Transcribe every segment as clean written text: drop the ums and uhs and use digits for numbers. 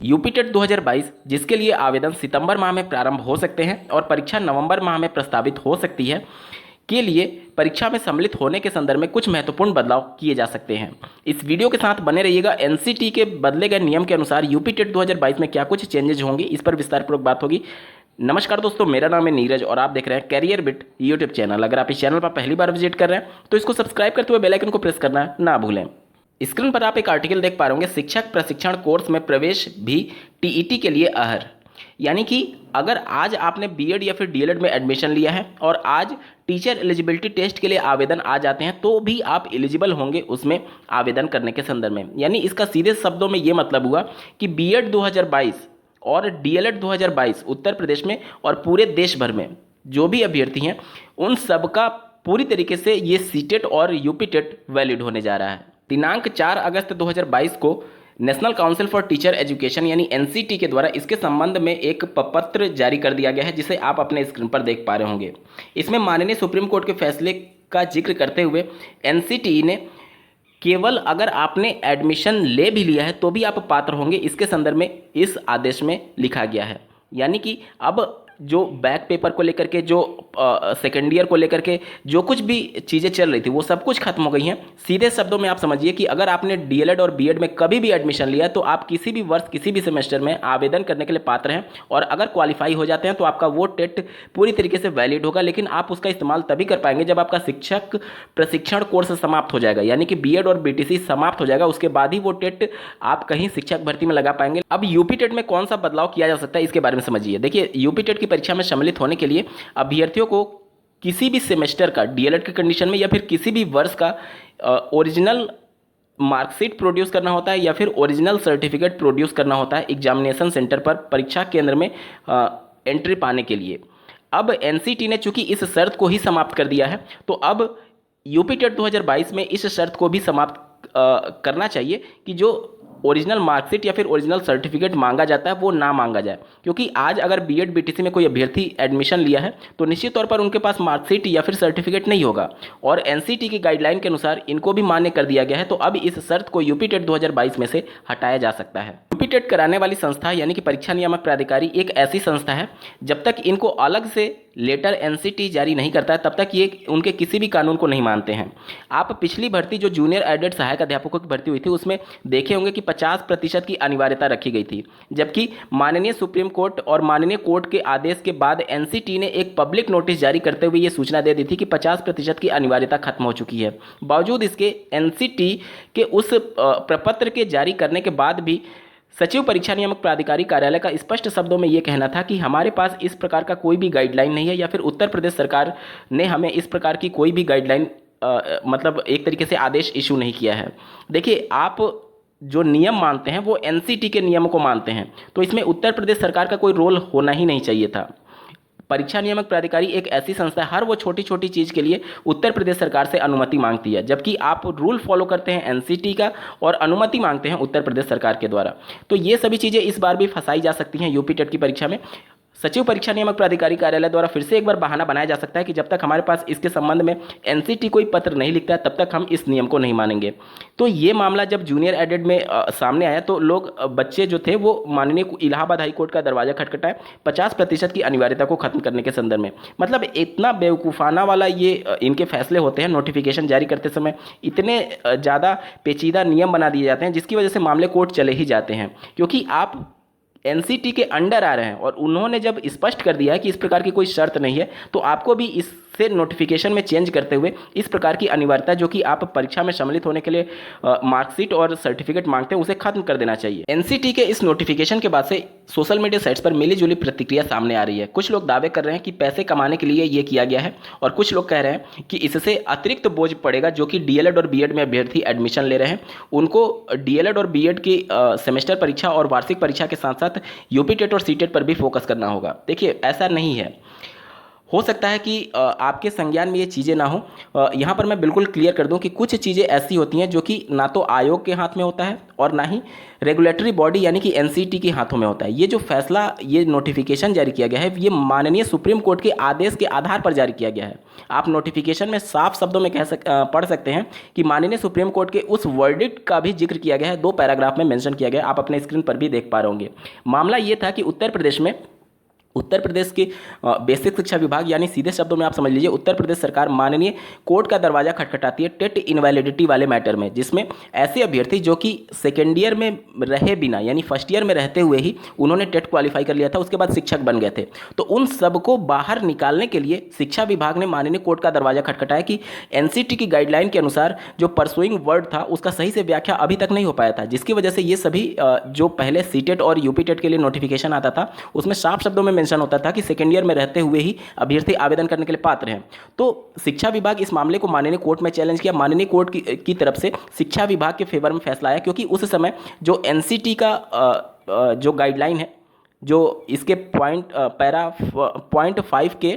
UP TET 2022 जिसके लिए आवेदन सितंबर माह में प्रारंभ हो सकते हैं और परीक्षा नवंबर माह में प्रस्तावित हो सकती है के लिए परीक्षा में सम्मिलित होने के संदर्भ में कुछ महत्वपूर्ण बदलाव किए जा सकते हैं। इस वीडियो के साथ बने रहिएगा। एनसीटी के बदले गए नियम के अनुसार यूपी टेट 2022 में क्या कुछ चेंजेज होंगे, इस पर विस्तारपूर्वक बात होगी। नमस्कार दोस्तों, मेरा नाम है नीरज और आप देख रहे हैं कैरियर बिट यूट्यूब चैनल। अगर आप इस चैनल पर पहली बार विजिट कर रहे हैं तो इसको सब्सक्राइब करते हुए बेल आइकन को प्रेस करना ना भूलें। स्क्रीन पर आप एक आर्टिकल देख पा रहे होंगे, शिक्षक प्रशिक्षण कोर्स में प्रवेश भी टीईटी के लिए अहर। यानी कि अगर आज आपने बीएड या फिर डीएलएड में एडमिशन लिया है और आज टीचर एलिजिबिलिटी टेस्ट के लिए आवेदन आ जाते हैं तो भी आप एलिजिबल होंगे उसमें आवेदन करने के संदर्भ में। यानी इसका सीधे शब्दों में ये मतलब हुआ कि बीएड 2022 और डीएलएड 2022 उत्तर प्रदेश में और पूरे देश भर में जो भी अभ्यर्थी हैं उन सबका पूरी तरीके से ये सीटेट और यूपी टेट वैलिड होने जा रहा है। दिनांक 4 अगस्त 2022 को national council for teacher education यानी एनसीटी के द्वारा इसके संबंध में एक प्रपत्र जारी कर दिया गया है, जिसे आप अपने स्क्रीन पर देख पा रहे होंगे। इसमें माननीय सुप्रीम कोर्ट के फैसले का जिक्र करते हुए एनसीटी ने केवल अगर आपने एडमिशन ले भी लिया है तो भी आप पात्र होंगे, इसके संदर्भ में इस आदेश में लिखा गया है। यानी कि अब जो बैक पेपर को लेकर के, जो सेकेंड ईयर को लेकर के जो कुछ भी चीज़ें चल रही थी वो सब कुछ खत्म हो गई हैं। सीधे शब्दों में आप समझिए कि अगर आपने डीएलएड और बीएड में कभी भी एडमिशन लिया तो आप किसी भी वर्ष किसी भी सेमेस्टर में आवेदन करने के लिए पात्र हैं और अगर क्वालिफाई हो जाते हैं तो आपका वो टेट पूरी तरीके से वैलिड होगा। लेकिन आप उसका इस्तेमाल तभी कर पाएंगे जब आपका शिक्षक प्रशिक्षण कोर्स समाप्त हो जाएगा, यानी कि बीएड और बीटीसी समाप्त हो जाएगा। उसके बाद ही वो टेट आप कहीं शिक्षक भर्ती में लगा पाएंगे। अब यूपी टेट में कौन सा बदलाव किया जा सकता है इसके बारे में समझिए। देखिए, यूपी टेट की परीक्षा में सम्मिलित होने के लिए अभ्यर्थियों को किसी भी सेमेस्टर का डीएलएड के कंडीशन में या फिर किसी भी वर्ष का ओरिजिनल मार्कशीट प्रोड्यूस करना होता है या फिर ओरिजिनल सर्टिफिकेट प्रोड्यूस करना होता है एग्जामिनेशन सेंटर पर परीक्षा केंद्र में एंट्री पाने के लिए। अब एनसीटी ने चूंकि इस शर्त को ही समाप्त कर दिया है तो अब यूपी टेट 2022 में इस शर्त को भी समाप्त करना चाहिए कि जो ओरिजिनल मार्कशीट या फिर ओरिजिनल सर्टिफिकेट मांगा जाता है वो ना मांगा जाए। क्योंकि आज अगर बीएड बीटीसी में कोई अभ्यर्थी एडमिशन लिया है तो निश्चित तौर पर उनके पास मार्कशीट या फिर सर्टिफिकेट नहीं होगा और एनसीटी की गाइडलाइन के अनुसार इनको भी मान्य कर दिया गया है। तो अब इस शर्त को यूपी टेट 2022 में से हटाया जा सकता है। यूपी टेट कराने वाली संस्था यानी कि परीक्षा नियामक प्राधिकारी एक ऐसी संस्था है जब तक इनको अलग से लेटर एनसीटी जारी नहीं करता है तब तक ये उनके किसी भी कानून को नहीं मानते हैं। आप पिछली भर्ती जो जूनियर एडेड सहायक अध्यापकों की भर्ती हुई थी उसमें देखे होंगे कि 50% की अनिवार्यता रखी गई थी, जबकि माननीय सुप्रीम कोर्ट और माननीय कोर्ट के आदेश के बाद एनसीटी ने एक पब्लिक नोटिस जारी करते हुए ये सूचना दे दी थी कि 50% की अनिवार्यता खत्म हो चुकी है। बावजूद इसके एनसीटी के उस प्रपत्र के जारी करने के बाद भी सचिव परीक्षा नियामक प्राधिकारी कार्यालय का स्पष्ट शब्दों में यह कहना था कि हमारे पास इस प्रकार का कोई भी गाइडलाइन नहीं है या फिर उत्तर प्रदेश सरकार ने हमें इस प्रकार की कोई भी गाइडलाइन मतलब एक तरीके से आदेश इशू नहीं किया है। देखिए, आप जो नियम मानते हैं वो एनसीटी के नियमों को मानते हैं तो इसमें उत्तर प्रदेश सरकार का कोई रोल होना ही नहीं चाहिए था। परीक्षा नियामक प्राधिकारी एक ऐसी संस्था है, हर वो छोटी छोटी चीज़ के लिए उत्तर प्रदेश सरकार से अनुमति मांगती है, जबकि आप रूल फॉलो करते हैं एनसीटी का और अनुमति मांगते हैं उत्तर प्रदेश सरकार के द्वारा। तो ये सभी चीज़ें इस बार भी फंसाई जा सकती हैं यूपी टेट की परीक्षा में। सचिव परीक्षा नियामक प्राधिकारी कार्यालय द्वारा फिर से एक बार बहाना बनाया जा सकता है कि जब तक हमारे पास इसके संबंध में एनसीटी कोई पत्र नहीं लिखता है तब तक हम इस नियम को नहीं मानेंगे। तो ये मामला जब जूनियर एडेड में सामने आया तो लोग बच्चे जो थे वो माननीय इलाहाबाद हाई कोर्ट का दरवाजा खटखटाए 50% की अनिवार्यता को खत्म करने के संदर्भ में। मतलब इतना बेवकूफ़ाना वाला ये इनके फैसले होते हैं। नोटिफिकेशन जारी करते समय इतने ज़्यादा पेचीदा नियम बना दिए जाते हैं जिसकी वजह से मामले कोर्ट चले ही जाते हैं, क्योंकि आप एनसीटी के अंडर आ रहे हैं और उन्होंने जब स्पष्ट कर दिया है कि इस प्रकार की कोई शर्त नहीं है तो आपको भी इससे नोटिफिकेशन में चेंज करते हुए इस प्रकार की अनिवार्यता जो कि आप परीक्षा में सम्मिलित होने के लिए मार्कशीट और सर्टिफिकेट मांगते हैं उसे खत्म कर देना चाहिए। एनसीटी के इस नोटिफिकेशन के बाद से सोशल मीडिया साइट्स पर मिली जुली प्रतिक्रिया सामने आ रही है। कुछ लोग दावे कर रहे हैं कि पैसे कमाने के लिए ये किया गया है और कुछ लोग कह रहे हैं कि इससे अतिरिक्त बोझ पड़ेगा जो कि डीएलएड और बीएड में अभ्यर्थी एडमिशन ले रहे हैं। उनको डीएलएड और बीएड की सेमेस्टर परीक्षा और वार्षिक परीक्षा के साथ साथ यूपी टेट और सीटेट पर भी फोकस करना होगा। देखिए, ऐसा नहीं है। हो सकता है कि आपके संज्ञान में ये चीज़ें ना हो। यहाँ पर मैं बिल्कुल क्लियर कर दूं कि कुछ चीज़ें ऐसी होती हैं जो कि ना तो आयोग के हाथ में होता है और ना ही रेगुलेटरी बॉडी यानी कि एनसीटी के हाथों में होता है। ये जो फैसला, ये नोटिफिकेशन जारी किया गया है, ये माननीय सुप्रीम कोर्ट के आदेश के आधार पर जारी किया गया है। आप नोटिफिकेशन में साफ शब्दों में पढ़ सकते हैं कि माननीय सुप्रीम कोर्ट के उस वर्डिक्ट का भी जिक्र किया गया है, 2 पैराग्राफ में मेंशन किया गया है। आप अपने स्क्रीन पर भी देख पा रहे होंगे। मामला ये था कि उत्तर प्रदेश के बेसिक शिक्षा विभाग, यानी सीधे शब्दों में आप समझ लीजिए उत्तर प्रदेश सरकार माननीय कोर्ट का दरवाजा खटखटाती है टेट इनवैलिडिटी वाले मैटर में, जिसमें ऐसे अभ्यर्थी जो कि सेकेंड ईयर में रहे बिना यानी फर्स्ट ईयर में रहते हुए ही उन्होंने टेट क्वालिफाई कर लिया था, उसके बाद शिक्षक बन गए थे, तो उन सबको बाहर निकालने के लिए शिक्षा विभाग ने माननीय कोर्ट का दरवाजा खटखटाया कि एनसीटी की गाइडलाइन के अनुसार जो परसुइंग वर्ड था उसका सही से व्याख्या अभी तक नहीं हो पाया था, जिसकी वजह से ये सभी जो पहले सीटेट और यूपी टेट के लिए नोटिफिकेशन आता था उसमें साफ शब्दों में मेंशन होता था कि सेकेंड ईयर में रहते हुए ही अभ्यर्थी आवेदन करने के लिए पात्र हैं। तो शिक्षा विभाग इस मामले को माननीय कोर्ट में चैलेंज किया। माननीय कोर्ट की तरफ से शिक्षा विभाग के फेवर में फैसला आया, क्योंकि उस समय जो एनसीटी का जो गाइडलाइन है, जो इसके पॉइंट 5 के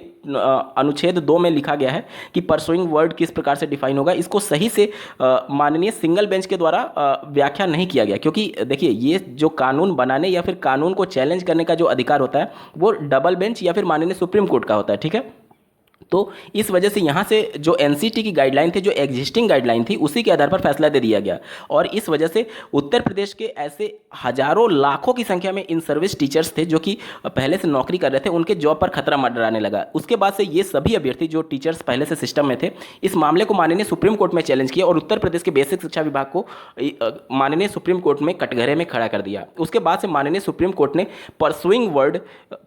अनुच्छेद 2 में लिखा गया है कि परसुइंग वर्ड किस प्रकार से डिफाइन होगा, इसको सही से माननीय सिंगल बेंच के द्वारा व्याख्या नहीं किया गया। क्योंकि देखिए, ये जो कानून बनाने या फिर कानून को चैलेंज करने का जो अधिकार होता है वो डबल बेंच या फिर माननीय सुप्रीम कोर्ट का होता है, ठीक है। तो इस वजह से यहाँ से जो एनसीटी की गाइडलाइन थी, जो एग्जिस्टिंग गाइडलाइन थी, उसी के आधार पर फैसला दे दिया गया। और इस वजह से उत्तर प्रदेश के ऐसे हजारों लाखों की संख्या में इन सर्विस टीचर्स थे जो कि पहले से नौकरी कर रहे थे, उनके जॉब पर खतरा मंडराने लगा। उसके बाद से ये सभी अभ्यर्थी जो टीचर्स पहले से सिस्टम में थे, इस मामले को माननीय सुप्रीम कोर्ट में चैलेंज किया और उत्तर प्रदेश के बेसिक शिक्षा विभाग को माननीय सुप्रीम कोर्ट में कटघरे में खड़ा कर दिया। उसके बाद से माननीय सुप्रीम कोर्ट ने परसुइंग वर्ड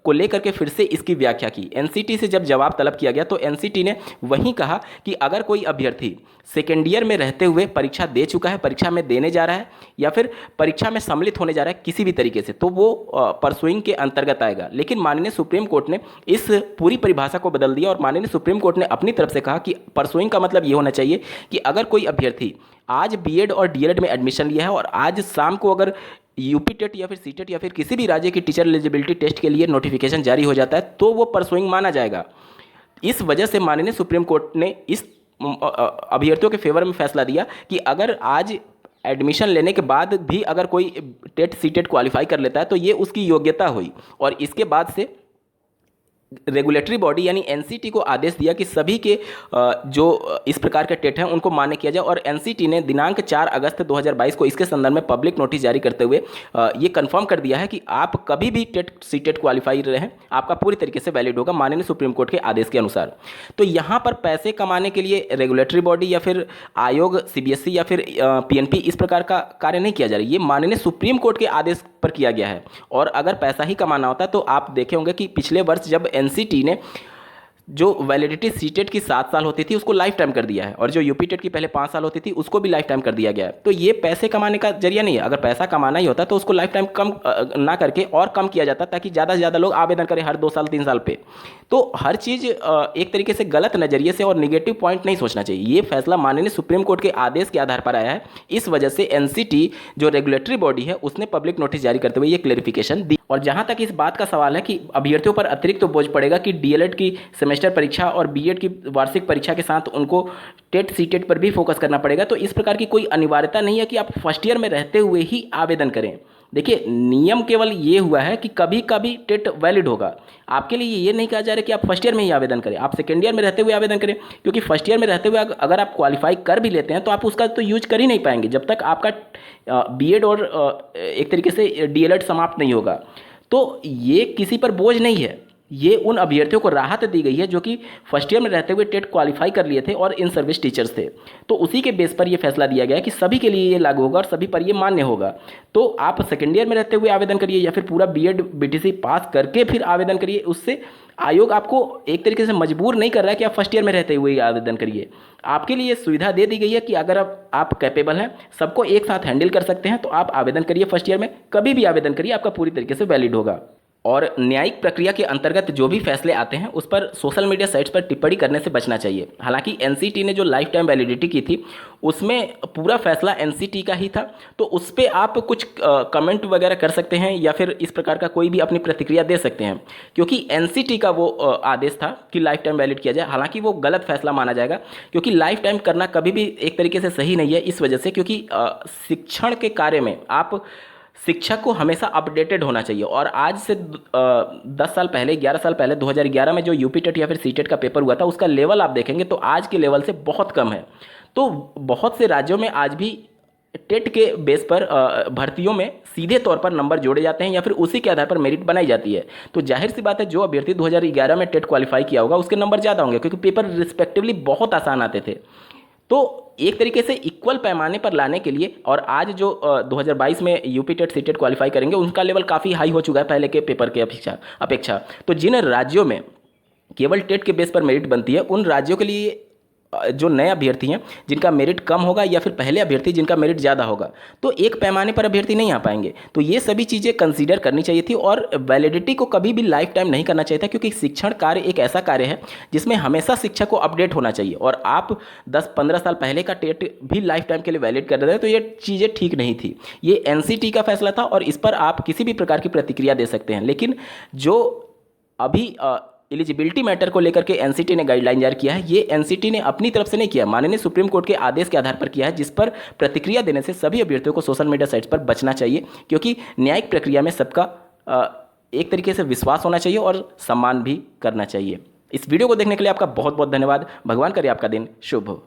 को लेकर के फिर से इसकी व्याख्या की। एनसीटी से जब जवाब तलब किया गया तो एनसीटी ने वहीं कहा कि अगर कोई अभ्यर्थी सेकेंड ईयर में रहते हुए परीक्षा दे चुका है, परीक्षा में देने जा रहा है या फिर परीक्षा में सम्मिलित होने जा रहा है किसी भी तरीके से, तो वो परसुइंग के अंतर्गत आएगा। लेकिन माननीय सुप्रीम कोर्ट ने इस पूरी परिभाषा को बदल दिया और माननीय सुप्रीम कोर्ट ने अपनी तरफ से कहा कि परसुइंग का मतलब ये होना चाहिए कि अगर कोई अभ्यर्थी आज बीएड और डीएलएड में एडमिशन लिया है और आज शाम को अगर यूपी टेट या फिर सीटेट या फिर किसी भी राज्य की टीचर एलिजिबिलिटी टेस्ट के लिए नोटिफिकेशन जारी हो जाता है तो वो परसुइंग माना जाएगा। इस वजह से माननीय सुप्रीम कोर्ट ने इस अभ्यर्थियों के फेवर में फैसला दिया कि अगर आज एडमिशन लेने के बाद भी अगर कोई टेट सीटेट क्वालिफाई कर लेता है तो ये उसकी योग्यता हुई। और इसके बाद से रेगुलेटरी बॉडी यानी एनसीटी को आदेश दिया कि सभी के जो इस प्रकार के टेट हैं उनको मान्य किया जाए। और एनसीटी ने दिनांक 4 अगस्त 2022 को इसके संदर्भ में पब्लिक नोटिस जारी करते हुए ये कंफर्म कर दिया है कि आप कभी भी टेट सीटेट क्वालिफाई रहें, आपका पूरी तरीके से वैलिड होगा माननीय सुप्रीम कोर्ट के आदेश के अनुसार। तो यहाँ पर पैसे कमाने के लिए रेगुलेटरी बॉडी या फिर आयोग, सीबीएसई या फिर पीएनपी इस प्रकार का कार्य नहीं किया जा रहा है, ये माननीय सुप्रीम कोर्ट के आदेश पर किया गया है। और अगर पैसा ही कमाना होता तो आप देखे होंगे कि पिछले वर्ष जब एनसीटी ने जो वैलिडिटी सीटेट की 7 साल होती थी उसको लाइफ टाइम कर दिया है और जो यूपी टेट की पहले 5 साल होती थी उसको भी लाइफ टाइम कर दिया गया है। तो ये पैसे कमाने का जरिया नहीं है। अगर पैसा कमाना ही होता तो उसको लाइफ टाइम कम ना करके और कम किया जाता ताकि ज़्यादा से ज़्यादा लोग आवेदन करें हर 2 साल 3 साल पे। तो हर चीज़ एक तरीके से गलत नज़रिए से और निगेटिव पॉइंट नहीं सोचना चाहिए। ये फैसला माननीय सुप्रीम कोर्ट के आदेश के आधार पर आया है। इस वजह से एनसीटी जो रेगुलेटरी बॉडी है उसने पब्लिक नोटिस जारी करते हुए ये क्लेरिफिकेशन दी। और जहाँ तक इस बात का सवाल है कि अभ्यर्थियों पर अतिरिक्त तो बोझ पड़ेगा कि डीएलएड की सेमेस्टर परीक्षा और बीएड की वार्षिक परीक्षा के साथ उनको टेट सीटेट पर भी फोकस करना पड़ेगा, तो इस प्रकार की कोई अनिवार्यता नहीं है कि आप फर्स्ट ईयर में रहते हुए ही आवेदन करें। देखिए, नियम केवल ये हुआ है कि कभी कभी टेट वैलिड होगा। आपके लिए ये नहीं कहा जा रहा कि आप फर्स्ट ईयर में ही आवेदन करें, आप सेकेंड ईयर में रहते हुए आवेदन करें, क्योंकि फर्स्ट ईयर में रहते हुए अगर आप क्वालिफाई कर भी लेते हैं तो आप उसका तो यूज कर ही नहीं पाएंगे जब तक आपका बीएड और एक तरीके से डीएलएड समाप्त नहीं होगा। तो ये किसी पर बोझ नहीं है, ये उन अभ्यर्थियों को राहत दी गई है जो कि फर्स्ट ईयर में रहते हुए टेट क्वालिफाई कर लिए थे और इन सर्विस टीचर्स थे। तो उसी के बेस पर यह फैसला दिया गया कि सभी के लिए ये लागू होगा और सभी पर ये मान्य होगा। तो आप सेकेंड ईयर में रहते हुए आवेदन करिए या फिर पूरा बीएड बीटीसी पास करके फिर आवेदन करिए, उससे आयोग आपको एक तरीके से मजबूर नहीं कर रहा है कि आप फर्स्ट ईयर में रहते हुए ही आवेदन करिए। आपके लिए सुविधा दे दी गई है कि अगर आप कैपेबल हैं, सबको एक साथ हैंडल कर सकते हैं, तो आप आवेदन करिए फर्स्ट ईयर में, कभी भी आवेदन करिए, आपका पूरी तरीके से वैलिड होगा। और न्यायिक प्रक्रिया के अंतर्गत जो भी फैसले आते हैं उस पर सोशल मीडिया साइट्स पर टिप्पणी करने से बचना चाहिए। हालांकि एनसीटी ने जो लाइफ टाइम वैलिडिटी की थी उसमें पूरा फैसला एनसीटी का ही था, तो उस पर आप कुछ कमेंट वगैरह कर सकते हैं या फिर इस प्रकार का कोई भी अपनी प्रतिक्रिया दे सकते हैं, क्योंकि एनसीटी का वो आदेश था कि लाइफ टाइम वैलिड किया जाए। हालांकि वो गलत फैसला माना जाएगा, क्योंकि लाइफ टाइम करना कभी भी एक तरीके से सही नहीं है, इस वजह से क्योंकि शिक्षण के कार्य में आप शिक्षक को हमेशा अपडेटेड होना चाहिए। और आज से 10 साल पहले, 11 साल पहले 2011 में जो यूपी टेट या फिर सीटेट का पेपर हुआ था उसका लेवल आप देखेंगे तो आज के लेवल से बहुत कम है। तो बहुत से राज्यों में आज भी टेट के बेस पर भर्तियों में सीधे तौर पर नंबर जोड़े जाते हैं या फिर उसी के आधार पर मेरिट बनाई जाती है। तो जाहिर सी बात है जो अभ्यर्थी 2011 में टेट क्वालिफाई किया होगा उसके नंबर ज़्यादा होंगे, क्योंकि पेपर रिस्पेक्टिवली बहुत आसान आते थे। तो एक तरीके से इक्वल पैमाने पर लाने के लिए, और आज जो 2022 में यूपी टेट सीटेट क्वालिफाई करेंगे उनका लेवल काफ़ी हाई हो चुका है पहले के पेपर के अपेक्षा। तो जिन राज्यों में केवल टेट के बेस पर मेरिट बनती है उन राज्यों के लिए जो नए अभ्यर्थी हैं जिनका मेरिट कम होगा या फिर पहले अभ्यर्थी जिनका मेरिट ज़्यादा होगा, तो एक पैमाने पर अभ्यर्थी नहीं आ पाएंगे। तो ये सभी चीज़ें कंसीडर करनी चाहिए थी, और वैलिडिटी को कभी भी लाइफ टाइम नहीं करना चाहिए था, क्योंकि शिक्षण कार्य एक ऐसा कार्य है जिसमें हमेशा शिक्षक को अपडेट होना चाहिए। और आप 10-15 साल पहले का टेट भी लाइफ टाइम के लिए वैलिड कर रहे थे, तो ये चीज़ें ठीक नहीं थी। ये एनसीटी का फैसला था और इस पर आप किसी भी प्रकार की प्रतिक्रिया दे सकते हैं। लेकिन जो अभी एलिजिबिलिटी मैटर को लेकर के एनसीटी ने गाइडलाइन जारी किया है, ये एनसीटी ने अपनी तरफ से नहीं किया, माननीय सुप्रीम कोर्ट के आदेश के आधार पर किया है, जिस पर प्रतिक्रिया देने से सभी अभ्यर्थियों को सोशल मीडिया साइट्स पर बचना चाहिए, क्योंकि न्यायिक प्रक्रिया में सबका एक तरीके से विश्वास होना चाहिए और सम्मान भी करना चाहिए। इस वीडियो को देखने के लिए आपका बहुत बहुत धन्यवाद। भगवान करे आपका दिन शुभ हो।